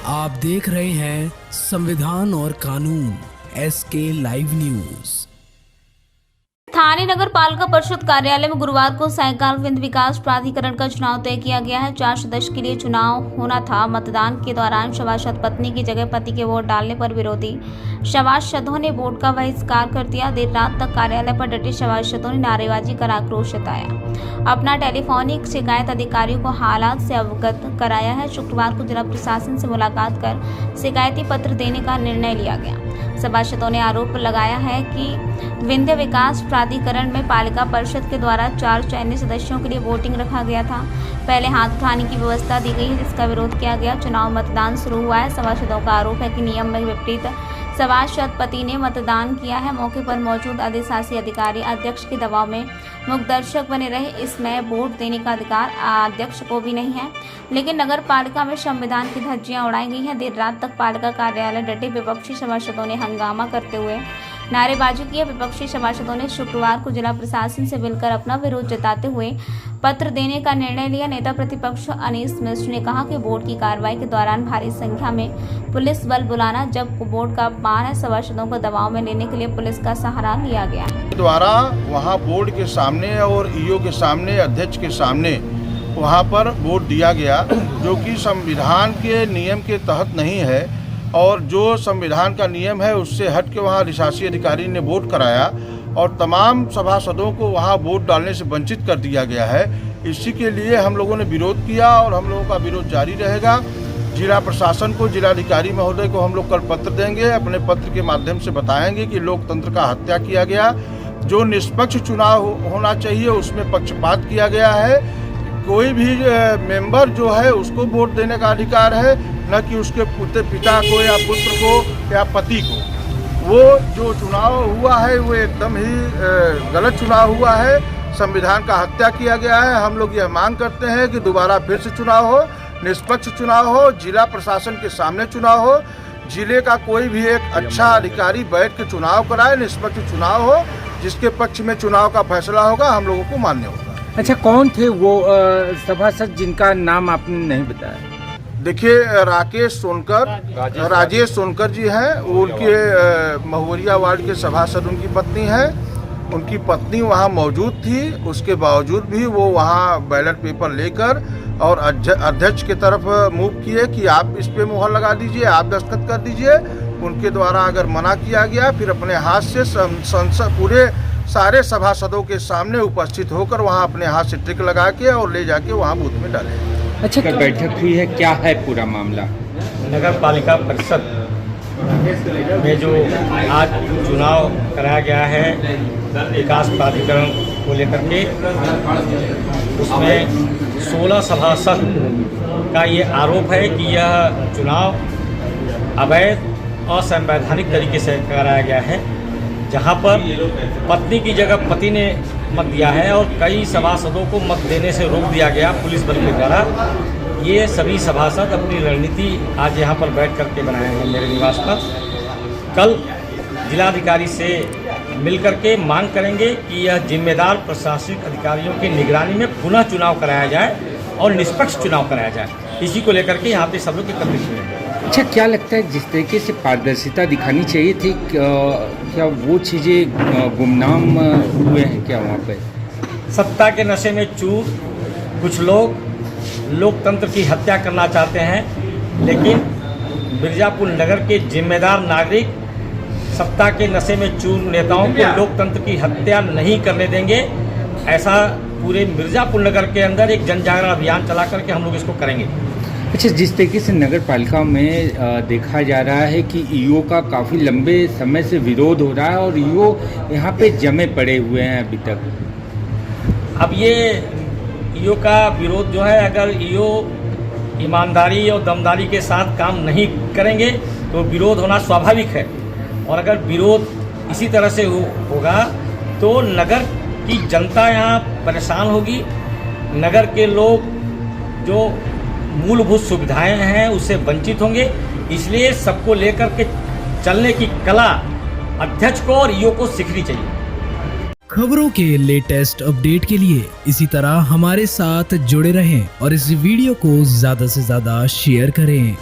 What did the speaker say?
आप देख रहे हैं संविधान और कानून SK लाइव न्यूज। स्थानीय नगर पालिका परिषद कार्यालय में गुरुवार को सायकाल विंध्य विकास प्राधिकरण का चुनाव तय किया गया है। 4 सदस्य के लिए चुनाव होना था। मतदान के दौरान सभासद पत्नी की जगह पति के वोट डालने पर विरोधी सभासदों ने वोट का बहिष्कार कर दिया। देर रात तक कार्यालय पर डटे सभासदों ने नारेबाजी कर आक्रोश जताया। अपना टेलीफोनिक शिकायत अधिकारियों को हालात से अवगत कराया है। शुक्रवार को जिला प्रशासन से मुलाकात कर शिकायती पत्र देने का निर्णय लिया गया। सभासदों ने आरोप लगाया है कि विंध्य विकास प्राधिकरण में पालिका परिषद के द्वारा 4 चयनित सदस्यों के लिए वोटिंग रखा गया था। पहले हाथ उठाने की व्यवस्था दी गई है, जिसका विरोध किया गया। चुनाव मतदान शुरू हुआ है। सभासदों का आरोप है कि नियम में विपरीत सभासद पति ने मतदान किया है। मौके पर मौजूद अधिशासी अधिकारी अध्यक्ष के दबाव में मुख्य दर्शक बने रहे। इसमें वोट देने का अधिकार अध्यक्ष को भी नहीं है, लेकिन नगर पालिका में संविधान की धज्जियां उड़ाई गई हैं। देर रात तक पालिका कार्यालय डटे विपक्षी सभासदों ने हंगामा करते हुए नारेबाजी की। विपक्षी सभासदों ने शुक्रवार को जिला प्रशासन से मिलकर अपना विरोध जताते हुए पत्र देने का निर्णय लिया। नेता प्रतिपक्ष अनीस मिश्र ने कहा कि वोट की कार्रवाई के दौरान भारी संख्या में पुलिस बल बुलाना जब वोट का अपमान है। सभासदों को दबाव में लेने के लिए पुलिस का सहारा लिया गया है। द्वारा वहाँ बोर्ड के सामने और ईओ के सामने, अध्यक्ष के सामने वहाँ पर वोट दिया गया, जो कि संविधान के नियम के तहत नहीं है और जो संविधान का नियम है उससे हट के वहाँ अधिशासी अधिकारी ने वोट कराया और तमाम सभासदों को वहाँ वोट डालने से वंचित कर दिया गया है। इसी के लिए हम लोगों ने विरोध किया और हम लोगों का विरोध जारी रहेगा। जिला प्रशासन को, जिलाधिकारी महोदय को हम लोग कल पत्र देंगे। अपने पत्र के माध्यम से बताएंगे कि लोकतंत्र का हत्या किया गया। जो निष्पक्ष चुनाव होना चाहिए उसमें पक्षपात किया गया है। कोई भी मेंबर जो है उसको वोट देने का अधिकार है, न कि उसके पिता को या पुत्र को या पति को। वो जो चुनाव हुआ है वो एकदम ही गलत चुनाव हुआ है। संविधान का हत्या किया गया है। हम लोग यह मांग करते हैं कि दोबारा फिर से चुनाव हो, निष्पक्ष चुनाव हो, जिला प्रशासन के सामने चुनाव हो, जिले का कोई भी एक अच्छा अधिकारी बैठ के चुनाव कराए, निष्पक्ष चुनाव हो, जिसके पक्ष में चुनाव का फैसला होगा हम लोगों को मान्य होगा। अच्छा, कौन थे वो सभासद जिनका नाम आपने नहीं बताया? देखिए, राजेश सोनकर जी हैं। उनके महुवरिया वार्ड के सभासद उनकी पत्नी हैं। उनकी पत्नी वहाँ मौजूद थी, उसके बावजूद भी वो वहाँ बैलेट पेपर लेकर और अध्यक्ष की तरफ मूव किए कि आप इस पे मुहर लगा दीजिए, आप दस्तखत कर दीजिए। उनके द्वारा अगर मना किया गया, फिर अपने हाथ से संसद पूरे सारे सभासदों के सामने उपस्थित होकर वहाँ अपने हाथ से टिक लगा के और ले जाके वहाँ बूथ में डाले। अच्छा, कल बैठक हुई है, क्या है पूरा मामला? नगर पालिका परिषद में जो आज चुनाव कराया गया है विकास प्राधिकरण को लेकर के, उसमें 16 सभासद का ये आरोप है कि यह चुनाव अवैध असंवैधानिक तरीके से कराया गया है, जहां पर पत्नी की जगह पति ने मत दिया है और कई सभासदों को मत देने से रोक दिया गया पुलिस बल के द्वारा। ये सभी सभासद अपनी रणनीति आज यहाँ पर बैठ करके बनाए हैं मेरे निवास पर। कल जिलाधिकारी से मिलकर के मांग करेंगे कि यह जिम्मेदार प्रशासनिक अधिकारियों की निगरानी में पुनः चुनाव कराया जाए और निष्पक्ष चुनाव कराया जाए। इसी को लेकर के यहाँ पे सब लोग एकत्रित हुए हैं। अच्छा, क्या लगता है जिस तरीके से पारदर्शिता दिखानी चाहिए थी, क्या वो चीज़ें गुमनाम हुए हैं क्या वहाँ पे? सत्ता के नशे में चूर कुछ लोग लोकतंत्र की हत्या करना चाहते हैं, लेकिन मिर्ज़ापुर नगर के जिम्मेदार नागरिक सत्ता के नशे में चूर नेताओं को लोकतंत्र की हत्या नहीं करने देंगे। ऐसा पूरे मिर्ज़ापुर नगर के अंदर एक जन जागरण अभियान चला करके हम लोग इसको करेंगे। अच्छा, जिस तरीके से नगर पालिका में देखा जा रहा है कि ईओ का काफ़ी लंबे समय से विरोध हो रहा है और ईओ यहाँ पे जमे पड़े हुए हैं अभी तक। अब ये ईओ का विरोध जो है, अगर ईओ ईमानदारी और दमदारी के साथ काम नहीं करेंगे तो विरोध होना स्वाभाविक है। और अगर विरोध इसी तरह से होगा तो नगर की जनता यहाँ परेशान होगी। नगर के लोग जो मूलभूत सुविधाएं हैं उससे वंचित होंगे। इसलिए सबको लेकर के चलने की कला अध्यक्ष को और ईओ को सीखनी चाहिए। खबरों के लेटेस्ट अपडेट के लिए इसी तरह हमारे साथ जुड़े रहें और इस वीडियो को ज्यादा से ज्यादा शेयर करें।